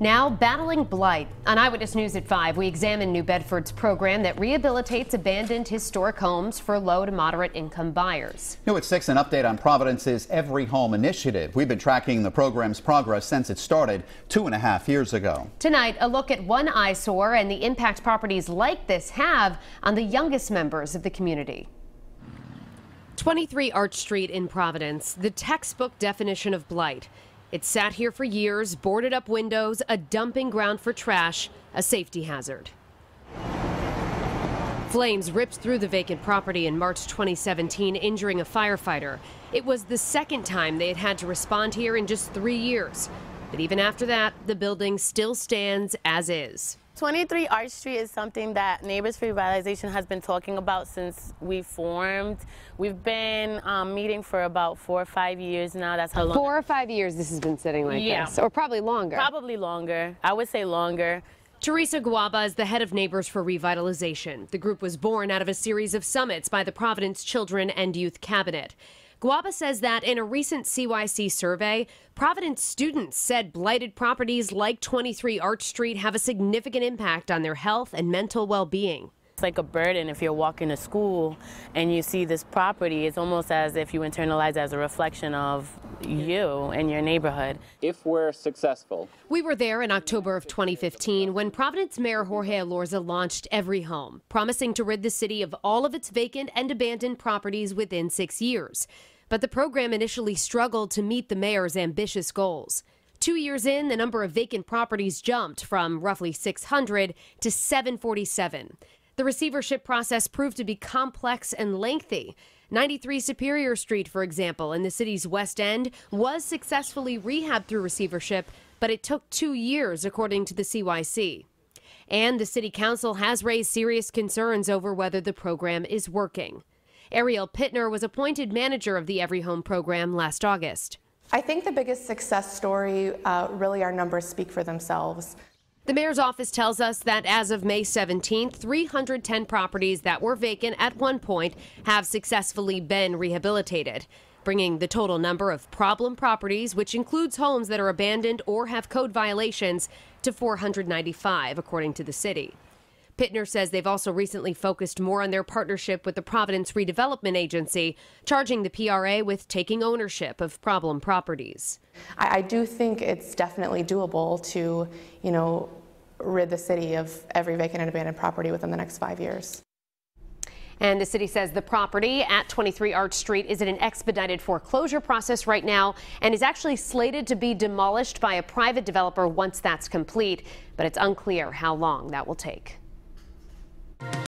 Now battling blight. On Eyewitness News at 5, we examine New Bedford's program that rehabilitates abandoned historic homes for low to moderate income buyers. New at 6, an update on Providence's Every Home initiative. We've been tracking the program's progress since it started 2.5 years ago. Tonight, a look at one eyesore and the impact properties like this have on the youngest members of the community. 23 Arch Street in Providence, the textbook definition of blight. It sat here for years, boarded up windows, a dumping ground for trash, a safety hazard. Flames ripped through the vacant property in March 2017, injuring a firefighter. It was the second time they had to respond here in just 3 years. But even after that, the building still stands as is. 23 Arch Street is something that Neighbors for Revitalization has been talking about since we formed. We've been meeting for about 4 or 5 years now. That's how long. 4 or 5 years this has been sitting like this, or probably longer. Probably longer. I would say longer. Teresa Guaba is the head of Neighbors for Revitalization. The group was born out of a series of summits by the Providence Children and Youth Cabinet. Guaba says that in a recent CYC survey, Providence students said blighted properties like 23 Arch Street have a significant impact on their health and mental well-being. It's like a burden if you're walking to school and you see this property. It's almost as if you internalize it as a reflection of you and your neighborhood. If we're successful. We were there in October of 2015 when Providence Mayor Jorge Elorza launched Every Home, promising to rid the city of all of its vacant and abandoned properties within 6 years. But the program initially struggled to meet the mayor's ambitious goals. 2 years in, the number of vacant properties jumped from roughly 600 to 747. The receivership process proved to be complex and lengthy. 93 Superior Street, for example, in the city's West End, was successfully rehabbed through receivership, but it took 2 years, according to the CYC. And the city council has raised serious concerns over whether the program is working. Ariel Pittner was appointed manager of the Every Home program last August. I think the biggest success story, really our numbers speak for themselves. The mayor's office tells us that as of May 17th, 310 properties that were vacant at one point have successfully been rehabilitated, bringing the total number of problem properties, which includes homes that are abandoned or have code violations, to 495, according to the city. Pittner says they've also recently focused more on their partnership with the Providence Redevelopment Agency, charging the PRA with taking ownership of problem properties. I do think it's definitely doable to, rid the city of every vacant and abandoned property within the next 5 years. And the city says the property at 23 Arch Street is in an expedited foreclosure process right now and is actually slated to be demolished by a private developer once that's complete, but it's unclear how long that will take.